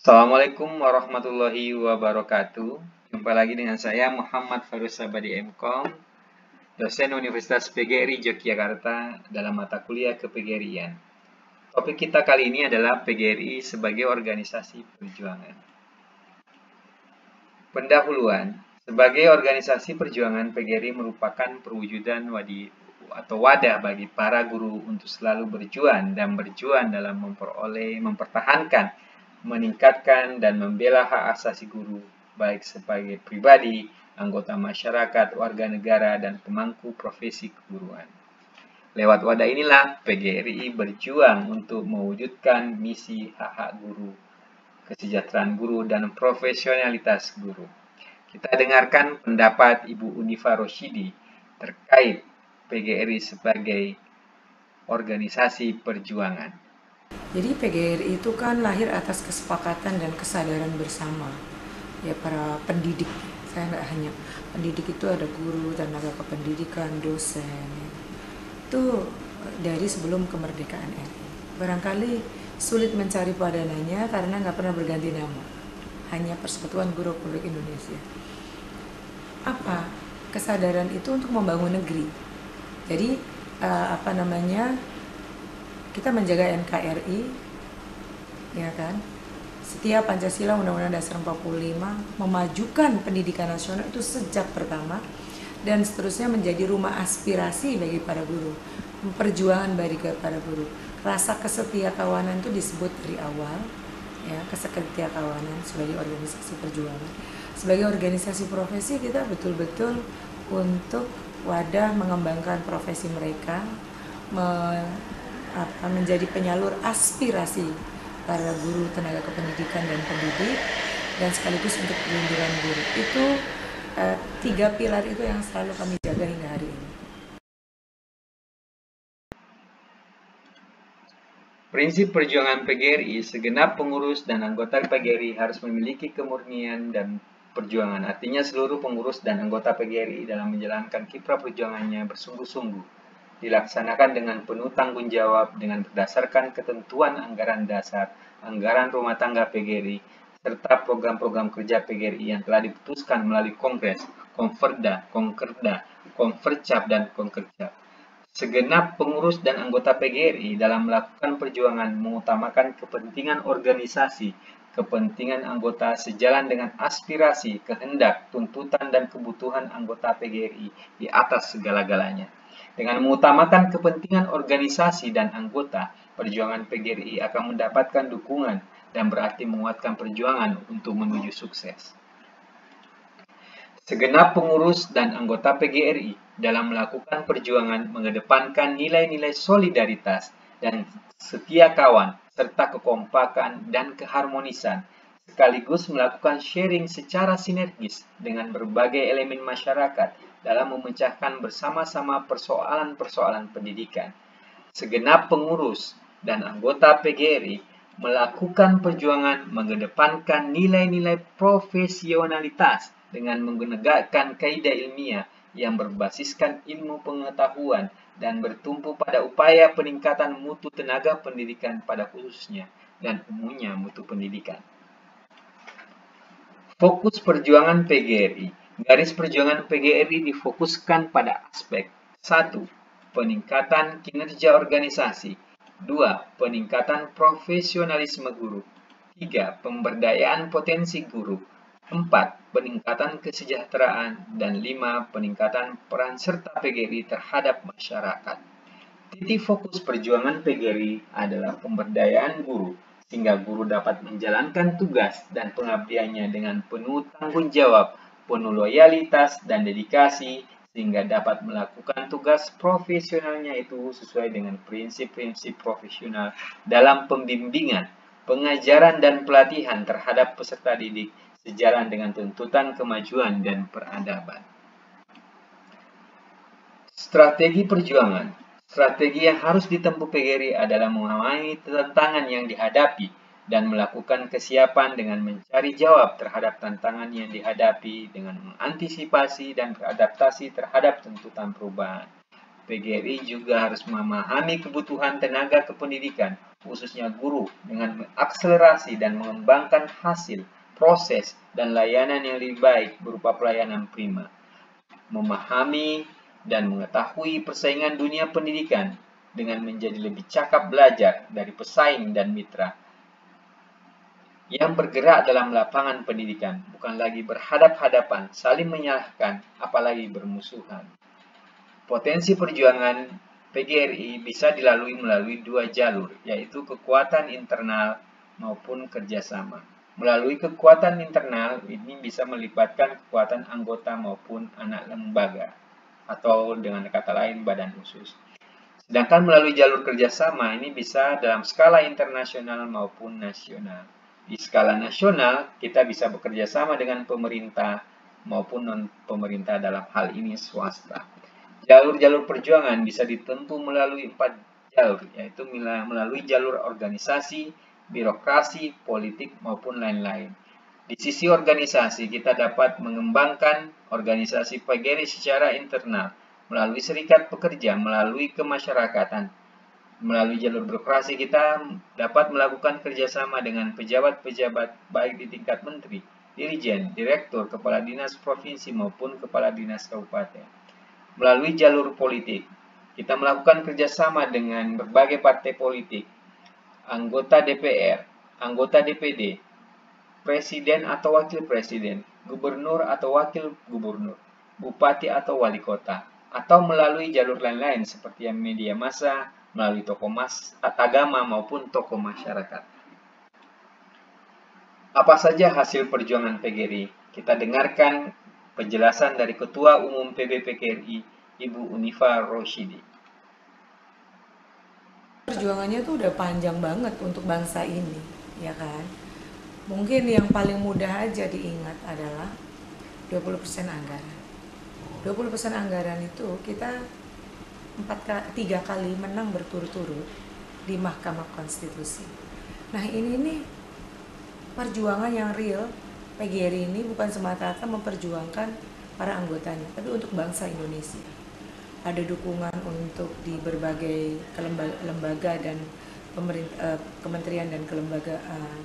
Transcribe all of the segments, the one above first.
Assalamualaikum warahmatullahi wabarakatuh. Jumpa lagi dengan saya Muhammad Farus Sabadi MKom, dosen Universitas PGRI Yogyakarta dalam mata kuliah kepegerian. Topik kita kali ini adalah PGRI sebagai organisasi perjuangan. Pendahuluan, sebagai organisasi perjuangan, PGRI merupakan perwujudan wadah bagi para guru untuk selalu berjuang dalam mempertahankan, meningkatkan, dan membela hak asasi guru, baik sebagai pribadi, anggota masyarakat, warga negara, dan pemangku profesi keguruan. Lewat wadah inilah PGRI berjuang untuk mewujudkan misi hak-hak guru, kesejahteraan guru, dan profesionalitas guru. Kita dengarkan pendapat Ibu Unifa Rosyidi terkait PGRI sebagai organisasi perjuangan. Jadi PGRI itu kan lahir atas kesepakatan dan kesadaran bersama ya para pendidik. Saya nggak hanya pendidik, itu ada guru, tenaga kependidikan, dosen ya. Itu dari sebelum kemerdekaan RI. Barangkali sulit mencari padanannya karena nggak pernah berganti nama, hanya Persekutuan Guru Republik Indonesia. Apa kesadaran itu untuk membangun negeri? Jadi kita menjaga NKRI, ya kan? Setiap Pancasila, Undang-Undang Dasar 45 memajukan pendidikan nasional itu sejak pertama, dan seterusnya menjadi rumah aspirasi bagi para guru, perjuangan bagi para guru. Rasa kesetiakawanan itu disebut dari awal, ya, kesetiakawanan sebagai organisasi perjuangan. Sebagai organisasi profesi, kita betul-betul untuk wadah mengembangkan profesi mereka, menjadi penyalur aspirasi para guru, tenaga kependidikan, dan pendidik, dan sekaligus untuk perlindungan guru. Itu tiga pilar itu yang selalu kami jaga hingga hari ini. Prinsip perjuangan PGRI, segenap pengurus dan anggota PGRI harus memiliki kemurnian dan perjuangan. Artinya seluruh pengurus dan anggota PGRI dalam menjalankan kiprah perjuangannya bersungguh-sungguh dilaksanakan dengan penuh tanggung jawab dengan berdasarkan ketentuan anggaran dasar, anggaran rumah tangga PGRI, serta program-program kerja PGRI yang telah diputuskan melalui Kongres, Konferda, Konkerda, Konfercap, dan Konkercap. Segenap pengurus dan anggota PGRI dalam melakukan perjuangan mengutamakan kepentingan organisasi, kepentingan anggota sejalan dengan aspirasi, kehendak, tuntutan, dan kebutuhan anggota PGRI di atas segala-galanya. Dengan mengutamakan kepentingan organisasi dan anggota, perjuangan PGRI akan mendapatkan dukungan dan berarti menguatkan perjuangan untuk menuju sukses. Segenap pengurus dan anggota PGRI dalam melakukan perjuangan mengedepankan nilai-nilai solidaritas dan setia kawan, serta kekompakan dan keharmonisan, sekaligus melakukan sharing secara sinergis dengan berbagai elemen masyarakat dalam memecahkan bersama-sama persoalan-persoalan pendidikan. Segenap pengurus dan anggota PGRI melakukan perjuangan mengedepankan nilai-nilai profesionalitas dengan menegakkan kaidah ilmiah yang berbasiskan ilmu pengetahuan dan bertumpu pada upaya peningkatan mutu tenaga pendidikan pada khususnya dan umumnya mutu pendidikan. Fokus perjuangan PGRI. Garis perjuangan PGRI difokuskan pada aspek 1. Peningkatan kinerja organisasi. 2. Peningkatan profesionalisme guru. 3. Pemberdayaan potensi guru. 4. Peningkatan kesejahteraan. Dan 5. Peningkatan peran serta PGRI terhadap masyarakat. Titik fokus perjuangan PGRI adalah pemberdayaan guru, sehingga guru dapat menjalankan tugas dan pengabdiannya dengan penuh tanggung jawab, penuh loyalitas dan dedikasi, sehingga dapat melakukan tugas profesionalnya itu sesuai dengan prinsip-prinsip profesional dalam pembimbingan, pengajaran, dan pelatihan terhadap peserta didik sejalan dengan tuntutan kemajuan dan peradaban. Strategi perjuangan. Strategi yang harus ditempuh PGRI adalah memahami tantangan yang dihadapi dan melakukan kesiapan dengan mencari jawab terhadap tantangan yang dihadapi dengan mengantisipasi dan beradaptasi terhadap tuntutan perubahan. PGRI juga harus memahami kebutuhan tenaga kependidikan khususnya guru, dengan mengakselerasi dan mengembangkan hasil, proses, dan layanan yang lebih baik berupa pelayanan prima. Memahami dan mengetahui persaingan dunia pendidikan dengan menjadi lebih cakap belajar dari pesaing dan mitra yang bergerak dalam lapangan pendidikan, bukan lagi berhadap-hadapan, saling menyalahkan, apalagi bermusuhan. Potensi perjuangan PGRI bisa dilalui melalui dua jalur, yaitu kekuatan internal maupun kerjasama. Melalui kekuatan internal, ini bisa melibatkan kekuatan anggota maupun anak lembaga, atau dengan kata lain badan khusus. Sedangkan melalui jalur kerjasama, ini bisa dalam skala internasional maupun nasional. Di skala nasional, kita bisa bekerja sama dengan pemerintah maupun non-pemerintah, dalam hal ini swasta. Jalur-jalur perjuangan bisa ditempuh melalui 4 jalur, yaitu melalui jalur organisasi, birokrasi, politik, maupun lain-lain. Di sisi organisasi, kita dapat mengembangkan organisasi PGRI secara internal, melalui serikat pekerja, melalui kemasyarakatan. Melalui jalur birokrasi, kita dapat melakukan kerjasama dengan pejabat-pejabat baik di tingkat menteri, dirjen, direktur, kepala dinas provinsi, maupun kepala dinas kabupaten. Melalui jalur politik, kita melakukan kerjasama dengan berbagai partai politik, anggota DPR, anggota DPD, presiden atau wakil presiden, gubernur atau wakil gubernur, bupati atau wali kota, atau melalui jalur lain-lain seperti media massa, melalui tokoh agama maupun tokoh masyarakat. Apa saja hasil perjuangan PGRI? Kita dengarkan penjelasan dari Ketua Umum PB PGRI, Ibu Unifa Roshidi. Perjuangannya tuh udah panjang banget untuk bangsa ini, ya kan? Mungkin yang paling mudah aja diingat adalah 20% anggaran. 20% anggaran itu kita 3 kali menang berturut-turut di Mahkamah Konstitusi. Nah ini nih perjuangan yang real. PGRI ini bukan semata-mata memperjuangkan para anggotanya, tapi untuk bangsa Indonesia. Ada dukungan untuk di berbagai lembaga dan kementerian dan kelembagaan,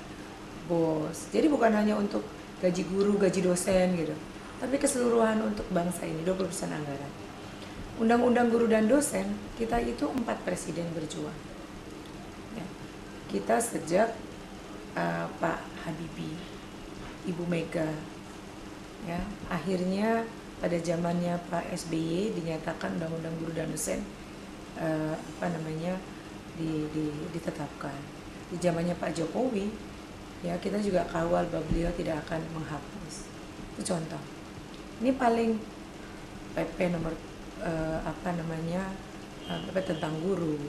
BOS. Jadi bukan hanya untuk gaji guru, gaji dosen gitu, tapi keseluruhan untuk bangsa ini. 20% anggaran. Undang-undang guru dan dosen, kita itu 4 presiden berjuang. Ya. Kita sejak Pak Habibie, Ibu Mega, ya, akhirnya pada zamannya Pak SBY dinyatakan undang-undang guru dan dosen ditetapkan. Di zamannya Pak Jokowi, ya, kita juga kawal bahwa beliau tidak akan menghapus. Itu contoh. Ini paling PP nomor PP tentang guru.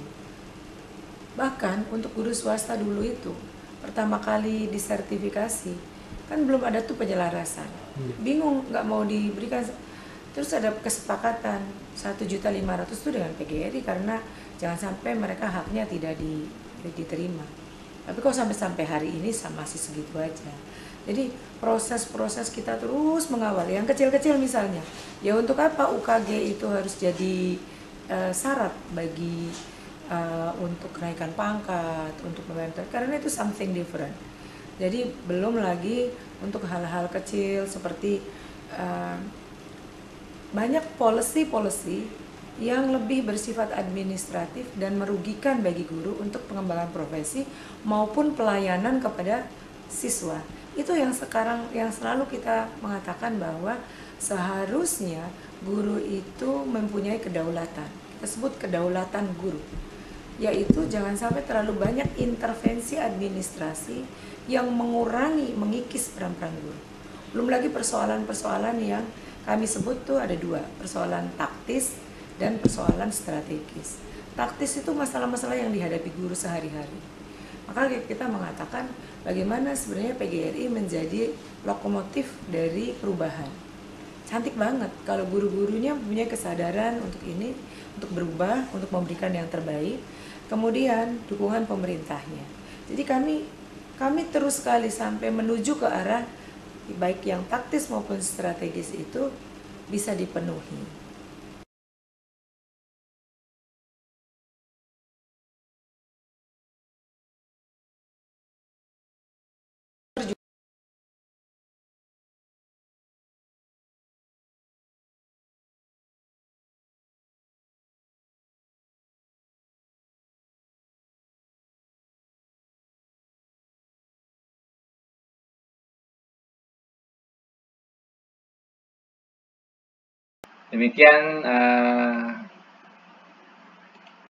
Bahkan untuk guru swasta dulu itu pertama kali disertifikasi kan belum ada tuh penyelarasan, bingung nggak mau diberikan, terus ada kesepakatan 1.500.000 tuh dengan PGRI karena jangan sampai mereka haknya tidak diterima. Tapi kok sampai hari ini masih segitu aja. Jadi proses kita terus mengawal yang kecil-kecil, misalnya ya untuk apa UKG itu harus jadi syarat bagi untuk kenaikan pangkat, untuk membantu, karena itu something different. Jadi belum lagi untuk hal-hal kecil seperti banyak policy yang lebih bersifat administratif dan merugikan bagi guru untuk pengembangan profesi maupun pelayanan kepada siswa. Itu yang sekarang yang selalu kita mengatakan bahwa seharusnya guru itu mempunyai kedaulatan. Kita sebut kedaulatan guru, yaitu jangan sampai terlalu banyak intervensi administrasi yang mengikis peran-peran guru. Belum lagi persoalan-persoalan yang kami sebut tuh ada 2, persoalan taktis dan persoalan strategis. Taktis itu masalah-masalah yang dihadapi guru sehari-hari. Maka kita mengatakan bagaimana sebenarnya PGRI menjadi lokomotif dari perubahan. Cantik banget kalau guru-gurunya punya kesadaran untuk ini, untuk berubah, untuk memberikan yang terbaik. Kemudian dukungan pemerintahnya. Jadi kami terus sekali sampai menuju ke arah baik yang taktis maupun strategis itu bisa dipenuhi. Demikian